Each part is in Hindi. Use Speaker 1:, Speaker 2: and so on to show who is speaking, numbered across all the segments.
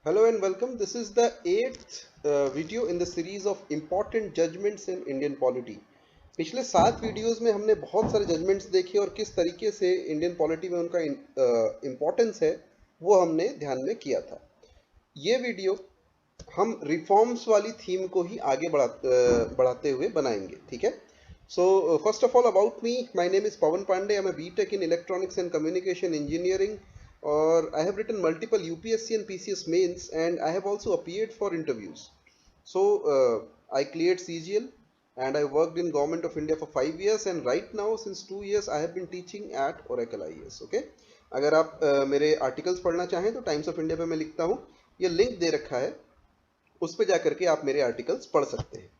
Speaker 1: Hello and welcome. This is the eighth video in the series of important judgments in Indian polity. पिछले 7 वीडियोस में हमने बहुत सारे जजमेंट्स देखे और किस तरीके से इंडियन पॉलिटी में उनका इम्पोर्टेंस है वो हमने ध्यान में किया था. ये वीडियो हम रिफॉर्म्स वाली थीम को ही आगे बढ़ाते हुए बनाएंगे. ठीक है. So first of all about me, my name is Pawan Pandey. I'm a BTech in Electronics and Communication Engineering. Or I have written multiple UPSC and PCS mains, and I have also appeared for interviews. So I cleared CGL and I worked in Government of India for 5 years, and right now since 2 years I have been teaching at Oracle IAS. Okay. अगर आप मेरे आर्टिकल्स पढ़ना चाहें तो टाइम्स ऑफ इंडिया पे मैं लिखता हूँ, ये लिंक दे रखा है, उस पर जाकर के आप मेरे आर्टिकल्स पढ़ सकते हैं.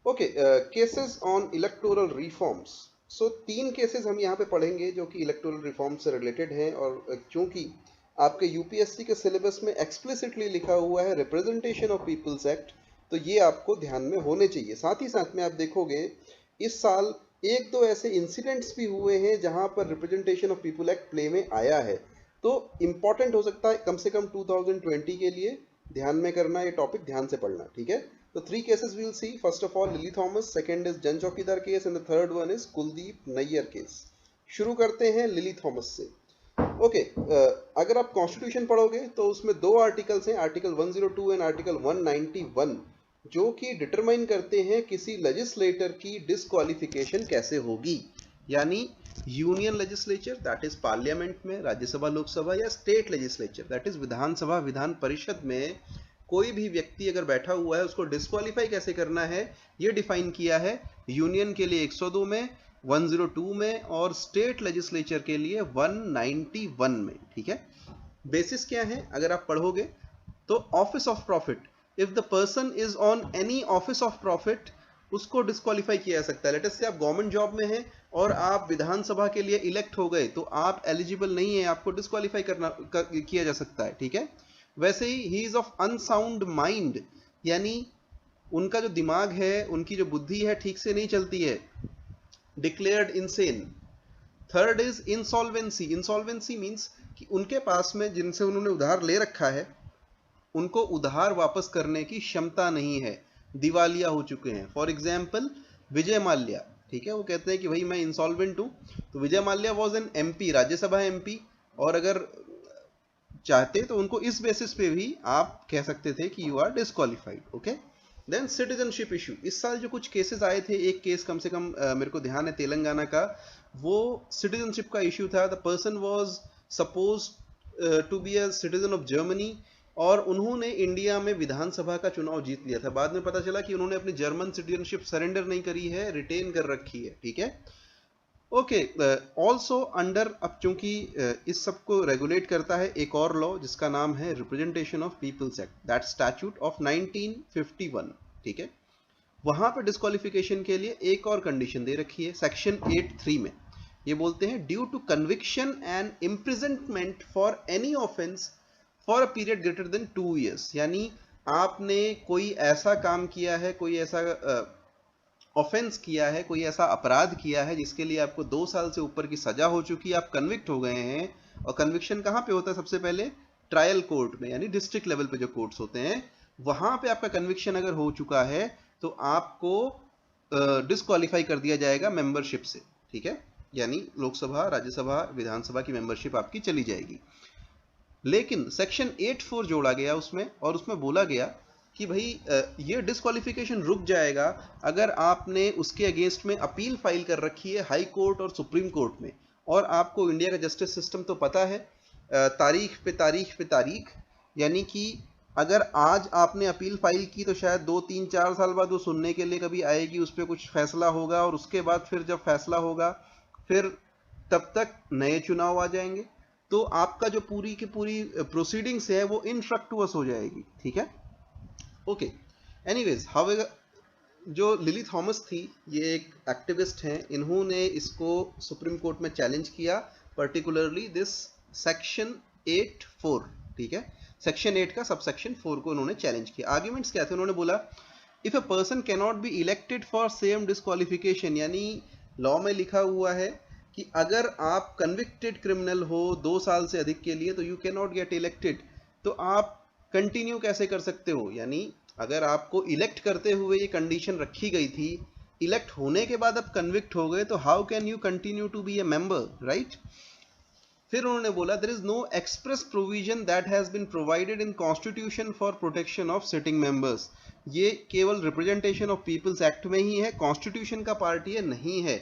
Speaker 1: Okay. Cases on electoral reforms. So 3 cases हम यहाँ पे पढ़ेंगे जो कि इलेक्टोरल रिफॉर्म से रिलेटेड हैं, और चूंकि आपके यूपीएससी के सिलेबस में एक्सप्लिसिटली लिखा हुआ है रिप्रेजेंटेशन ऑफ पीपल्स एक्ट, तो ये आपको ध्यान में होने चाहिए. साथ ही साथ में आप देखोगे इस साल एक दो ऐसे इंसिडेंट्स भी हुए हैं जहां पर representation of people act play में आया है, तो इंपॉर्टेंट हो सकता है कम से कम 2020 के लिए ध्यान में करना, ये टॉपिक ध्यान से पढ़ना. ठीक है. So 3 cases we'll see. First of all, Lily Thomas. Second is Jan Chowkidar case, and the third one is Kuldeep Nayyar case. शुरू करते हैं लिली थॉमस से. ओके. अगर आप कॉन्स्टिट्यूशन पढ़ोगे तो उसमें 2 आर्टिकल्स हैं, आर्टिकल 102 एंड आर्टिकल 191, जो कि डिटरमाइन करते हैं किसी लेजिस्लेटर की डिस्क्वालिफिकेशन कैसे होगी. यानी union legislature that is parliament में, राज्यसभा लोकसभा, या स्टेट लेजिस्लेचर दैट इज विधानसभा विधान परिषद में कोई भी व्यक्ति अगर बैठा हुआ है उसको डिस्क्वालीफाई कैसे करना है, ये डिफाइन किया है यूनियन के लिए 102 में, 102 में, और स्टेट लेजिस्लेचर के लिए 191 में. ठीक है. बेसिस क्या है अगर आप पढ़ोगे तो office of profit, if the person is on any office of profit, उसको डिस्क्वालीफाई किया जा सकता है. लेट अस से आप गवर्नमेंट जॉब में हैं और आप विधानसभा के लिए इलेक्ट हो गए, तो आप एलिजिबल नहीं है, आपको डिस्क्वालीफाई किया जा सकता है. ठीक है. वैसे he is of unsound mind, यानी उनका जो दिमाग है, उनकी जो बुद्धि है ठीक से नहीं चलती है, declared insane. Third is insolvency. Insolvency means कि उनके पास में जिनसे उन्होंने उधार ले रखा है उनको उधार वापस करने की क्षमता नहीं है, दिवालिया हो चुके हैं. For example Vijay Mallya. ठीक है. वो कहते हैं कि भाई मैं इंसॉल्वेंट हूं. तो Vijay Mallya was an MP, Rajya Sabha MP, और अगर चाहते तो उनको इस बेसिस पे भी आप कह सकते थे कि you are disqualified. Okay. Then citizenship issue. इस साल जो कुछ केसेस आए थे, एक केस कम से कम मेरे को ध्यान है तेलंगाना का, वो सिटीजनशिप का इशू था. The person was suppose to be a citizen of Germany, और उन्होंने इंडिया में विधानसभा का चुनाव जीत लिया था. बाद में पता चला कि उन्होंने अपनी जर्मन सिटीजनशिप सरेंडर नहीं करी है, रिटेन कर रखी है. ठीक है. ओके. ऑल्सो अंडर, अब चूंकि इस सब को रेगुलेट करता है एक और लॉ जिसका नाम है representation of peoples act, that statute of 1951. ठीक है. वहां पे डिस्क्वालिफिकेशन के लिए एक और कंडीशन दे रखी है सेक्शन 8(3) में. ये बोलते हैं due to conviction and imprisonment for any offence for a period greater than 2 years. यानी आपने कोई ऐसा काम किया है, कोई ऐसा ऑफेंस किया है, कोई ऐसा अपराध किया है जिसके लिए आपको 2 साल से ऊपर की सजा हो चुकी है, आप कन्विक्ट हो गए हैं. और कन्विक्शन कहाँ पे होता है सबसे पहले? ट्रायल कोर्ट में, यानी डिस्ट्रिक्ट लेवल पे जो कोर्ट्स होते हैं वहां पे आपका कन्विक्शन अगर हो चुका है तो आपको डिस्क्वालीफाई कर दिया जाएगा मेंबरशिप से. ठीक है. यानी लोकसभा, राज्यसभा, विधानसभा की मेंबरशिप आपकी चली जाएगी. लेकिन सेक्शन 8(4) जोड़ा गया उसमें, और उसमें बोला गया कि भाई ये डिस्क्वालिफिकेशन रुक जाएगा अगर आपने उसके अगेंस्ट में अपील फाइल कर रखी है हाई कोर्ट और सुप्रीम कोर्ट में. और आपको इंडिया का जस्टिस सिस्टम तो पता है, तारीख पे तारीख पे तारीख, यानी कि अगर आज आपने अपील फाइल की तो शायद 2, 3, 4 साल बाद वो सुनने के लिए कभी आएगी, उस पर कुछ फैसला होगा, और उसके बाद फिर जब फैसला होगा फिर तब तक नए चुनाव आ जाएंगे, तो आपका जो पूरी की पूरी प्रोसीडिंग्स है वो इनफ्रक्टुअस हो जाएगी. ठीक है. ओके. एनीवेज, हाउएवर, जो लिली थॉमस थी ये एक एक्टिविस्ट हैं, इन्होंने इसको सुप्रीम कोर्ट में चैलेंज किया, पर्टिकुलरली दिस सेक्शन 8(4). ठीक है. सेक्शन 8 का सबसेक्शन 4 को उन्होंने चैलेंज किया. आर्ग्यूमेंट्स क्या थे? उन्होंने बोला if a person can not be elected for same disqualification, यानी लॉ में लिखा हुआ है कि अगर आप कन्विक्टेड क्रिमिनल हो 2 साल से अधिक के लिए तो you can not get elected. तो आप कंटिन्यू कैसे कर सकते हो, यानी अगर आपको इलेक्ट करते हुए ये कंडीशन रखी गई थी, इलेक्ट होने के बाद अब कन्विक्ट हो गए, तो how can you continue to be a member, right. फिर उन्होंने बोला there is no express provision that has been provided in constitution for protection of sitting members. ये केवल रिप्रेजेंटेशन ऑफ पीपल्स एक्ट में ही है, कॉन्स्टिट्यूशन का पार्ट ये नहीं है,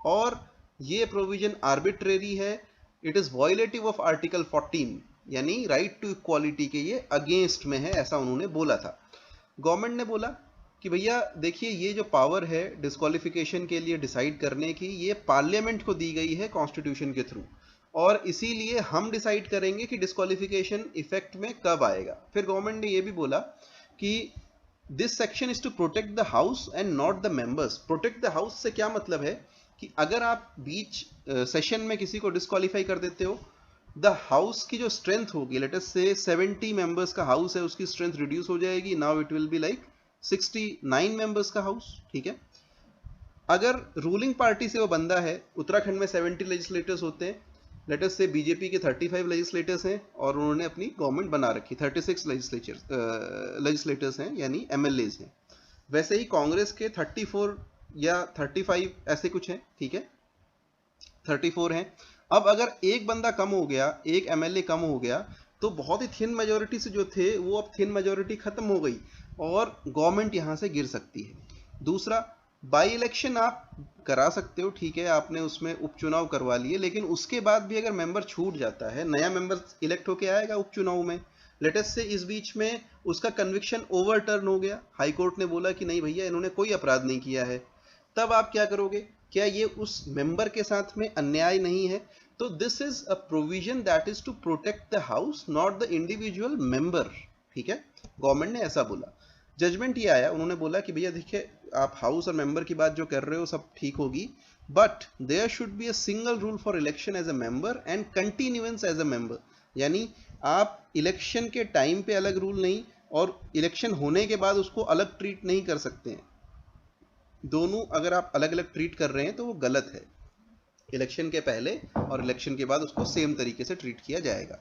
Speaker 1: और ये प्रोविजन आर्बिट्रेरी है, it is violative of article 14, यानी राइट टू इक्वालिटी के ये अगेंस्ट में है, ऐसा उन्होंने बोला था। गवर्नमेंट ने बोला कि भैया देखिए ये जो पावर है डिस्क्वालिफिकेशन के लिए डिसाइड करने की, ये पार्लियामेंट को दी गई है कॉन्स्टिट्यूशन के थ्रू, और इसीलिए हम डिसाइड करेंगे कि डिस्क्वालिफिकेशन इफेक्ट में कब आएगा। फिर गवर्नमेंट ने ये भी बोला कि this section is to protect the house and not the members. Protect the house से क्या मतलब है कि अगर आप बीच सेशन में किसी को डिस्क्वालीफाई कर देते हो, द हाउस की जो स्ट्रेंथ होगी, लेट अस से 70 मेंबर्स का हाउस है, उसकी स्ट्रेंथ रिड्यूस हो जाएगी, now it will be like 69 members का हाउस, ठीक है। अगर रूलिंग पार्टी से वो बंदा है, उत्तराखंड में 70 लेजिस्लेटर्स होते हैं, लेट अस से बीजेपी के 35 लेजिस्लेटर्स हैं और उन्होंने अपनी गवर्नमेंट बना रखी, 36 लेजिस्लेटर्स हैं, यानी एमएलएज हैं। वैसे ही कांग्रेस के 34 या 35 ऐसे कुछ हैं, ठीक है, 34 हैं। अब अगर एक बंदा कम हो गया, एक एमएलए कम हो गया, तो बहुत ही थिन मेजोरिटी से जो थे वो अब थिन मेजोरिटी खत्म हो गई और गवर्नमेंट यहां से गिर सकती है। दूसरा, बाई इलेक्शन आप करा सकते हो, ठीक है, आपने उसमें उपचुनाव करवा लिए, लेकिन उसके बाद भी अगर मेंबर छूट जाता है, नया मेंबर इलेक्ट होके आएगा उपचुनाव में, लेटेस्ट से इस बीच में उसका कन्विक्शन ओवरटर्न हो गया, हाई कोर्ट ने बोला कि नहीं भैया इन्होंने कोई अपराध नहीं किया है, तब आप क्या करोगे? क्या ये उस मेंबर के साथ में अन्याय नहीं है? तो this is a provision that is to protect the house, not the individual member, ठीक है, गवर्नमेंट ने ऐसा बोला। जजमेंट ये आया, उन्होंने बोला कि भैया देखिए आप हाउस और मेंबर की बात जो कर रहे हो सब ठीक होगी, but there should be a single rule for election as a member and continuance as a member, यानी आप इलेक्शन के टाइम पे अलग रूल नहीं और इलेक्शन होने के बाद उसको अलग ट्रीट नहीं कर सकते हैं। दोनों अगर आप अलग अलग ट्रीट कर रहे हैं तो वो गलत है, इलेक्शन के पहले और इलेक्शन के बाद उसको सेम तरीके से ट्रीट किया जाएगा।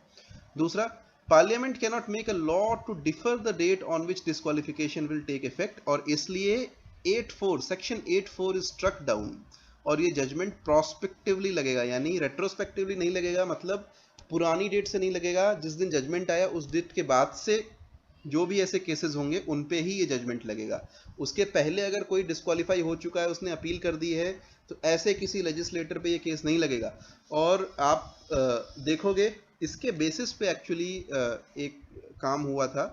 Speaker 1: दूसरा, parliament can not make a law to differ the date on which disqualification will take effect, और इसलिए 8(4) सेक्शन 8(4) इज स्ट्रक डाउन, और ये जजमेंट प्रोस्पेक्टिवली लगेगा, यानी रेट्रोस्पेक्टिवली नहीं लगेगा, मतलब पुरानी डेट से नहीं लगेगा, जिस दिन जजमेंट आया उस डेट के बाद से जो भी ऐसे केसेस होंगे उन पे ही ये जजमेंट लगेगा। उसके पहले अगर कोई डिस्क्वालीफाई हो चुका है, उसने अपील कर दी है, तो ऐसे किसी लेजिस्लेटर पे ये केस नहीं लगेगा। और आप देखोगे इसके बेसिस पे एक्चुअली एक काम हुआ था,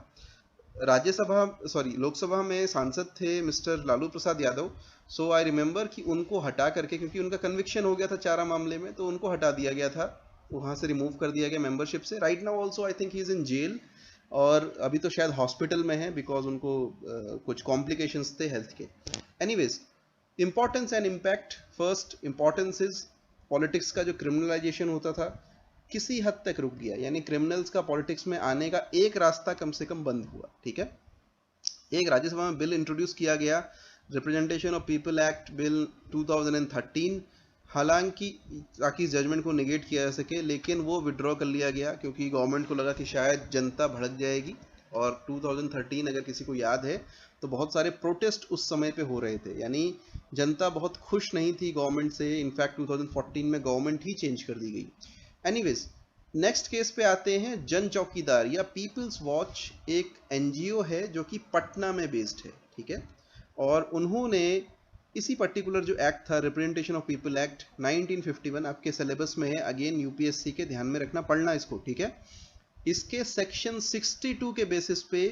Speaker 1: लोकसभा में सांसद थे mister Lalu Prasad Yadav, so I remember कि उनको हटा करके, क्योंकि उनका कन्विक्शन हो गया था चारा मामले में, तो उनको हटा दिया गया था, वहां से रिमूव कर दिया गया मेंबरशिप से। Right now also I think he is in jail, और अभी तो शायद हॉस्पिटल में है बिकॉज उनको कुछ कॉम्प्लिकेशंस थे हेल्थ के। Anyways, importance and impact. First importance is politics का जो क्रिमिनलाइजेशन होता था किसी हद तक रुक गया, यानी क्रिमिनल्स का पॉलिटिक्स में आने का एक रास्ता कम से कम बंद हुआ, ठीक है। एक राज्यसभा में बिल इंट्रोड्यूस किया गया, representation of people act bill 2013, हालांकि ताकि इस जजमेंट को निगेट किया जा सके, लेकिन वो विड्रॉ कर लिया गया क्योंकि गवर्नमेंट को लगा कि शायद जनता भड़क जाएगी। और 2013 अगर किसी को याद है तो बहुत सारे प्रोटेस्ट उस समय पे हो रहे थे, यानी जनता बहुत खुश नहीं थी गवर्नमेंट से। इनफैक्ट 2014 में गवर्नमेंट ही चेंज कर दी गई। एनीवेज, नेक्स्ट केस पे आते हैं। जन चौकीदार या पीपल्स वॉच एक एनजीओ है जो कि पटना में बेस्ड है, ठीक है, और उन्होंने इसी पर्टिकुलर जो एक्ट था, रिप्रेजेंटेशन ऑफ पीपल एक्ट 1951, आपके सिलेबस में है, अगेन यूपीएससी के ध्यान में रखना, पढ़ना इसको, ठीक है। इसके सेक्शन 62 के बेसिस पे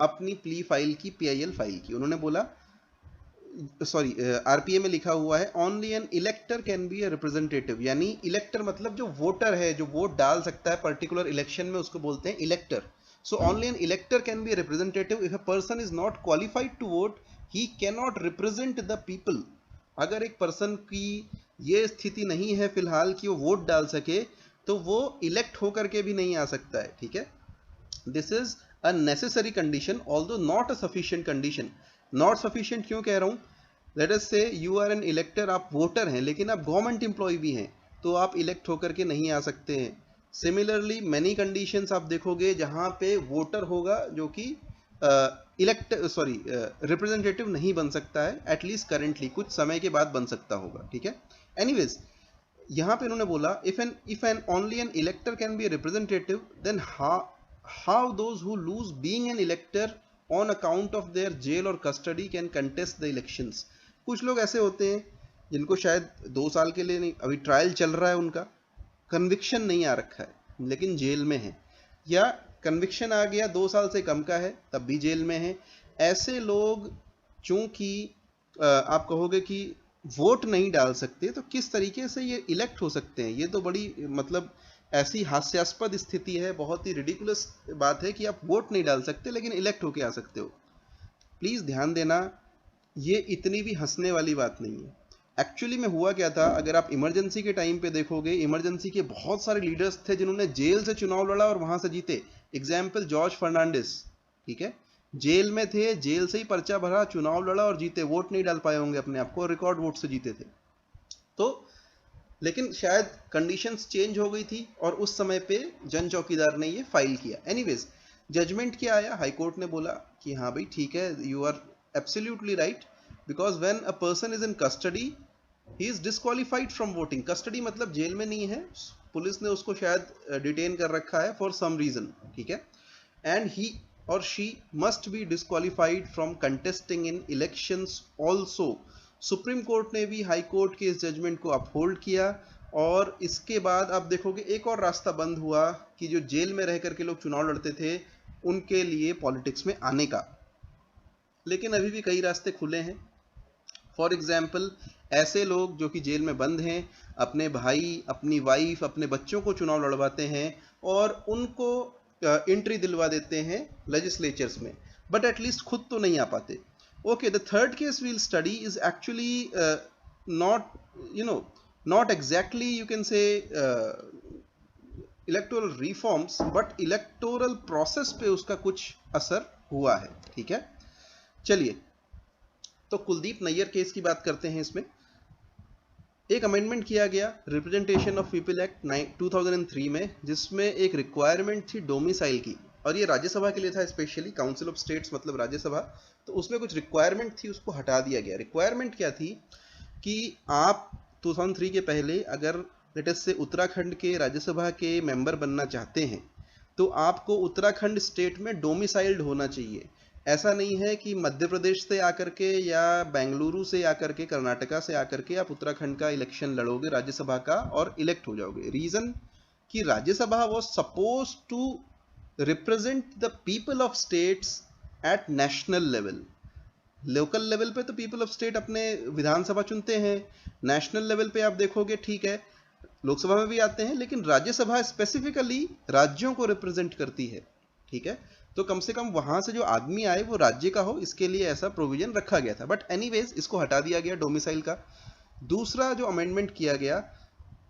Speaker 1: अपनी प्ली फाइल की, पीआईएल फाइल की। उन्होंने बोला, आरपीए में लिखा हुआ है, only an elector can be a representative, यानी इलेक्टर मतलब जो वोटर है, जो वोट डाल सकता है पर्टिकुलर इलेक्शन में, उसको बोलते हैं elector. So only an elector can be a representative if a person is not qualified to vote, he cannot represent the people। अगर एक पर्सन की ये स्थिति नहीं है फिलहाल कि वो वोट डाल सके, तो वो इलेक्ट होकर के भी नहीं आ सकता है, ठीक है। This is a necessary condition, although not a sufficient condition. Not sufficient क्यों कह रहा हूं? लेट अस से यू आर एन इलेक्टर, आप वोटर हैं लेकिन आप गवर्नमेंट एम्प्लॉय भी हैं, तो आप इलेक्ट होकर के नहीं आ सकते हैं। सिमिलरली मैनी कंडीशंस आप देखोगे जहां पे वोटर होगा जो कि रिप्रेजेंटेटिव नहीं बन सकता है, एटलीस्ट करेंटली, कुछ समय के बाद बन सकता होगा, ठीक है। एनीवेज यहाँ पे इन्होंने बोला if an only an elector can be a representative, then how those who lose being an elector on account of their jail or custody can contest the elections। कुछ लोग ऐसे होते हैं जिनको शायद 2 साल के लिए नहीं, अभी ट्रायल चल रहा है, उनका कन्विक्शन नहीं आ रखा है लेकिन जेल में है, या कन्विक्शन आ गया 2 साल से कम का है तब भी जेल में है। ऐसे लोग चूंकि आप कहोगे कि वोट नहीं डाल सकते, तो किस तरीके से ये इलेक्ट हो सकते हैं? ये तो बड़ी मतलब ऐसी हास्यास्पद स्थिति है, बहुत ही रिडिकुलस बात है कि आप वोट नहीं डाल सकते लेकिन इलेक्ट होके आ सकते हो। प्लीज ध्यान देना, ये इतनी भी हंसने वाली बात नहीं है। एक्चुअली में हुआ क्या था, अगर आप इमरजेंसी के टाइम पे देखोगे, इमरजेंसी के बहुत सारे लीडर्स थे जिन्होंने जेल से चुनाव लड़ा और वहां से जीते। एग्जाम्पल जॉर्ज फर्नांडिस, ठीक है, जेल में थे, जेल से ही पर्चा भरा, चुनाव लड़ा और जीते। वोट नहीं डाल पाए होंगे अपने आप को, रिकॉर्ड वोट से जीते थे। तो लेकिन शायद कंडीशंस चेंज हो गई थी और उस समय पे जन चौकीदार ने ये फाइल किया। एनीवेज जजमेंट क्या आया, हाई कोर्ट ने बोला कि हाँ भाई ठीक है, you are absolutely right, because when a person is in custody he is disqualified from voting. Custody मतलब जेल में नहीं है, पुलिस ने उसको शायद डिटेन कर रखा है फॉर सम रीजन, ठीक है, and he or she must be disqualified from contesting in elections also। Supreme court ने भी हाई कोर्ट के इस जजमेंट को अपहोल्ड किया और इसके बाद आप देखोगे एक और रास्ता बंद हुआ कि जो जेल में रह करके लोग चुनाव लड़ते थे उनके लिए पॉलिटिक्स में आने का। लेकिन अभी भी कई रास्ते खुले हैं। फॉर एग्जाम्पल ऐसे लोग जो कि जेल में बंद हैं, अपने भाई, अपनी वाइफ, अपने बच्चों को चुनाव लड़वाते हैं और उनको एंट्री दिलवा देते हैं लेजिस्लेचर्स में, बट एटलीस्ट खुद तो नहीं आ पाते। Okay, the third case we'll study is actually not exactly you can say electoral reforms, but electoral process पे उसका कुछ असर हुआ है, ठीक है। चलिए, तो कुलदीप नैयर केस की बात करते हैं। इसमें एक अमेंडमेंट किया गया रिप्रेजेंटेशन ऑफ पीपल एक्ट 2003 में, जिसमें एक रिक्वायरमेंट थी डोमिसाइल की, और ये राज्यसभा के लिए था, स्पेशली काउंसिल ऑफ स्टेट्स मतलब राज्यसभा। तो उसमें कुछ रिक्वायरमेंट थी, उसको हटा दिया गया। रिक्वायरमेंट क्या थी कि आप 2003 के पहले अगर लेटेस्ट से उत्तराखंड के राज्यसभा के मेंबर बनना चाहते हैं तो आपको उत्तराखंड स्टेट में डोमिसाइल्ड होना चाहिए। ऐसा नहीं है कि मध्य प्रदेश से आकर के या बेंगलुरु से आकर के, कर्नाटका से आकर के आप उत्तराखंड का इलेक्शन लड़ोगे राज्यसभा का और इलेक्ट हो जाओगे। रीजन कि Rajya Sabha was suppose to represent the people of states at national level. Local level पे तो पीपल ऑफ स्टेट अपने विधानसभा चुनते हैं, नेशनल लेवल पे आप देखोगे ठीक है लोकसभा में भी आते हैं, लेकिन राज्यसभा स्पेसिफिकली राज्यों को रिप्रेजेंट करती है, ठीक है। तो कम से कम वहां से जो आदमी आए वो राज्य का हो, इसके लिए ऐसा प्रोविजन रखा गया था। बट एनीवेज इसको हटा दिया गया डोमिसाइल का। दूसरा जो अमेंडमेंट किया गया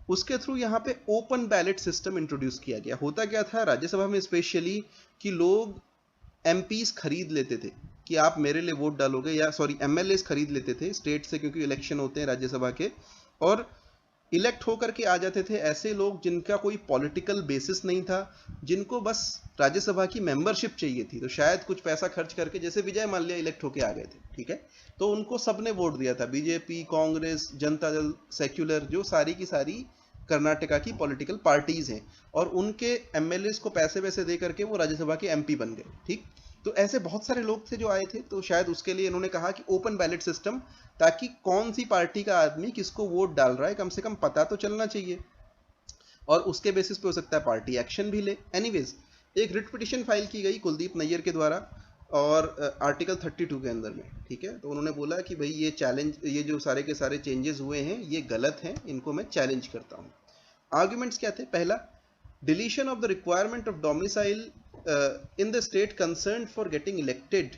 Speaker 1: उसके थ्रू यहाँ पे ओपन बैलेट सिस्टम इंट्रोड्यूस किया गया। होता क्या था राज्यसभा में स्पेशली कि लोग एमपीज खरीद लेते थे कि आप मेरे लिए वोट डालोगे, या सॉरी एमएलएस खरीद लेते थे स्टेट से, क्योंकि इलेक्शन होते हैं राज्यसभा के, और इलेक्ट होकर के आ जाते थे ऐसे लोग जिनका कोई पॉलिटिकल बेसिस नहीं था, जिनको बस राज्यसभा की मेंबरशिप चाहिए थी। तो शायद कुछ पैसा खर्च करके, जैसे विजय माल्या इलेक्ट होके आ गए थे, ठीक है, तो उनको सबने वोट दिया था, बीजेपी, कांग्रेस, जनता दल, सेक्युलर, जो सारी की सारी कर्नाटका की पॉलिटिकल पार्टीज हैं, और उनके एमएलए को पैसे वैसे दे करके वो राज्यसभा के एमपी बन गए, ठीक। तो ऐसे बहुत सारे लोग थे जो आए थे, तो शायद उसके लिए इन्होंने कहा कि ओपन बैलेट सिस्टम, ताकि कौन सी पार्टी का आदमी किसको वोट डाल रहा है कम से कम पता तो चलना चाहिए, और उसके बेसिस पे हो सकता है पार्टी एक्शन भी ले। एनीवेज एक रिट पिटिशन फाइल की गई कुलदीप नैयर के द्वारा, और आर्टिकल 32 के अंदर में, ठीक है। तो उन्होंने बोला कि भाई ये चैलेंज, ये जो सारे के सारे चेंजेस हुए हैं ये गलत हैं, इनको मैं चैलेंज करता हूँ। आर्ग्यूमेंट्स क्या थे? पहला, deletion of the requirement of domicile in the state concerned for getting elected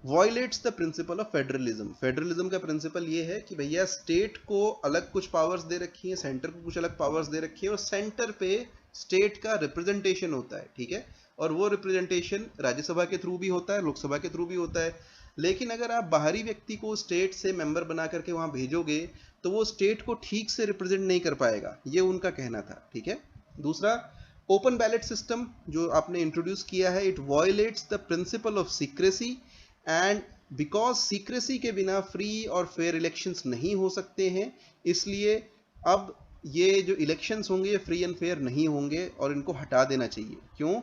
Speaker 1: violates the principle of federalism। Federalism का प्रिंसिपल ये है कि भैया स्टेट को अलग कुछ पावर्स दे रखी हैं, सेंटर को कुछ अलग पावर्स दे रखी है, और सेंटर पे स्टेट का रिप्रेजेंटेशन होता है, ठीक है, और वो रिप्रेजेंटेशन राज्यसभा के थ्रू भी होता है, लोकसभा के थ्रू भी होता है। लेकिन अगर आप बाहरी व्यक्ति को स्टेट से मेंबर बना करके वहां भेजोगे तो वो स्टेट को ठीक से रिप्रेजेंट नहीं कर पाएगा, ये उनका कहना था, ठीक है। दूसरा, ओपन बैलेट सिस्टम जो आपने इंट्रोड्यूस किया है, it violets the principle of secrecy and because secrecy के बिना फ्री और फेयर इलेक्शंस नहीं हो सकते हैं, इसलिए अब ये जो इलेक्शंस होंगे ये फ्री एंड फेयर नहीं होंगे और इनको हटा देना चाहिए। क्यों?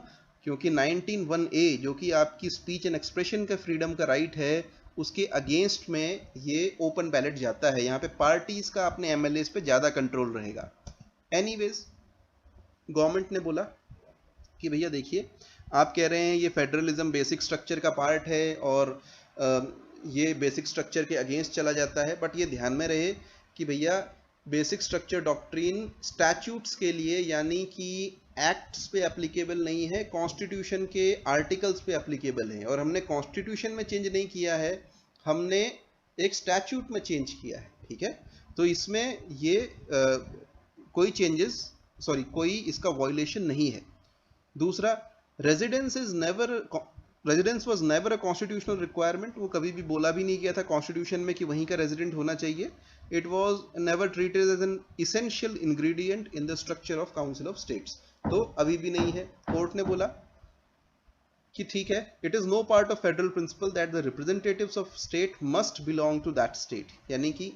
Speaker 1: क्योंकि 19(1)(a जो कि आपकी स्पीच एंड एक्सप्रेशन का फ्रीडम का राइट है, उसके अगेंस्ट में ये ओपन बैलेट जाता है। यहाँ पे पार्टीज का अपने एमएलएस पे ज्यादा कंट्रोल रहेगा। एनीवेज, गवर्नमेंट ने बोला कि भैया देखिए, आप कह रहे हैं ये फेडरलिज्म बेसिक स्ट्रक्चर का पार्ट है और ये बेसिक स्ट्रक्चर के अगेंस्ट चला जाता है, बट ये ध्यान में रहे कि भैया बेसिक स्ट्रक्चर डॉक्ट्रिन स्टैट्यूट्स के लिए यानी कि एक्ट्स पे एप्लीकेबल नहीं है, कॉन्स्टिट्यूशन के आर्टिकल्स पे एप्लीकेबल है। और हमने कॉन्स्टिट्यूशन में चेंज नहीं किया है, हमने एक स्टैट्यूट में चेंज किया है, ठीक है। तो इसमें ये कोई चेंजेस कोई इसका वायलेशन नहीं है। दूसरा, residence was never a constitutional requirement, वो कभी भी बोला भी नहीं गया था कॉन्स्टिट्यूशन में कि वहीं का रेजिडेंट होना चाहिए। It was never treated as an essential ingredient in the structure of council of states, तो अभी भी नहीं है। कोर्ट ने बोला कि ठीक है, it is no part of federal principle that the representatives of state must belong to that state, यानी कि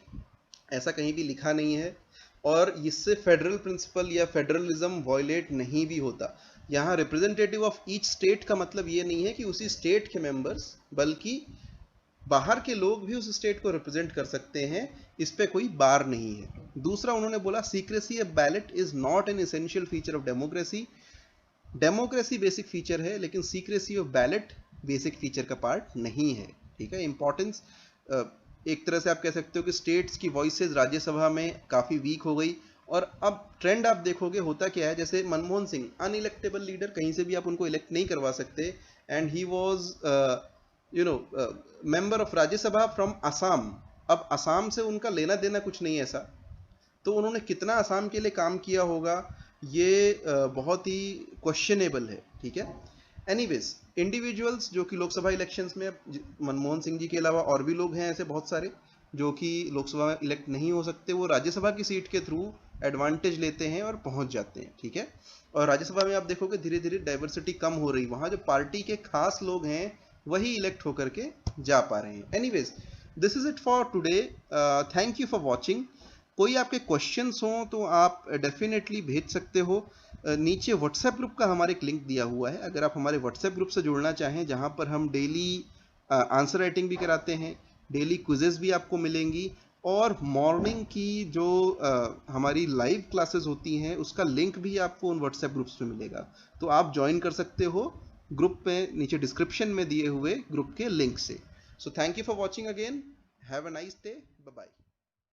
Speaker 1: ऐसा कहीं भी लिखा नहीं है और इससे फेडरल प्रिंसिपल या फेडरलिज्म वायलेट नहीं भी होता। यहाँ रिप्रेजेंटेटिव ऑफ ईच स्टेट का मतलब ये नहीं है कि उसी स्टेट के मेंबर्स, बल्कि बाहर के लोग भी उस स्टेट को रिप्रेजेंट कर सकते हैं, इस पे कोई बार नहीं है। दूसरा, उन्होंने बोला secrecy of ballot is not an essential feature of democracy. Democracy basic feature है लेकिन secrecy of ballot basic feature का पार्ट नहीं है, ठीक है। इंपॉर्टेंस, एक तरह से आप कह सकते हो कि स्टेट्स की वॉइसेस राज्यसभा में काफी वीक हो गई। और अब ट्रेंड आप देखोगे होता क्या है, जैसे मनमोहन सिंह अनइलेक्टेबल लीडर, कहीं से भी आप उनको इलेक्ट नहीं करवा सकते, and he was member of Rajya Sabha from Assam. अब असम से उनका लेना देना कुछ नहीं ऐसा, तो उन्होंने कितना असम के लिए काम किया होगा ये बहुत ही क्वेश्चनेबल है, ठीक है। एनीवेज, इंडिविजुअल्स जो कि लोकसभा इलेक्शंस में मनमोहन सिंह जी के अलावा और भी लोग हैं ऐसे बहुत सारे जो कि लोकसभा में इलेक्ट नहीं हो सकते, वो राज्यसभा की सीट के थ्रू एडवांटेज लेते हैं और पहुंच जाते हैं, ठीक है। और राज्यसभा में आप देखोगे धीरे धीरे डाइवर्सिटी कम हो रही, वहां जो पार्टी के खास लोग हैं वही इलेक्ट होकर के जा पा रहे हैं। Anyways, this is it for today, thank you for watching. कोई आपके क्वेश्चंस हो तो आप डेफिनेटली भेज सकते हो। नीचे व्हाट्सएप ग्रुप का हमारे एक लिंक दिया हुआ है, अगर आप हमारे व्हाट्सएप ग्रुप से जुड़ना चाहें, जहां पर हम डेली आंसर राइटिंग भी कराते हैं, डेली क्विजेस भी आपको मिलेंगी, और मॉर्निंग की जो हमारी लाइव क्लासेस होती हैं उसका लिंक भी आपको उन व्हाट्सएप ग्रुप्स में मिलेगा। तो आप ज्वाइन कर सकते हो ग्रुप पे, नीचे डिस्क्रिप्शन में दिए हुए ग्रुप के लिंक से। So thank you for watching again, have a nice day, bye bye.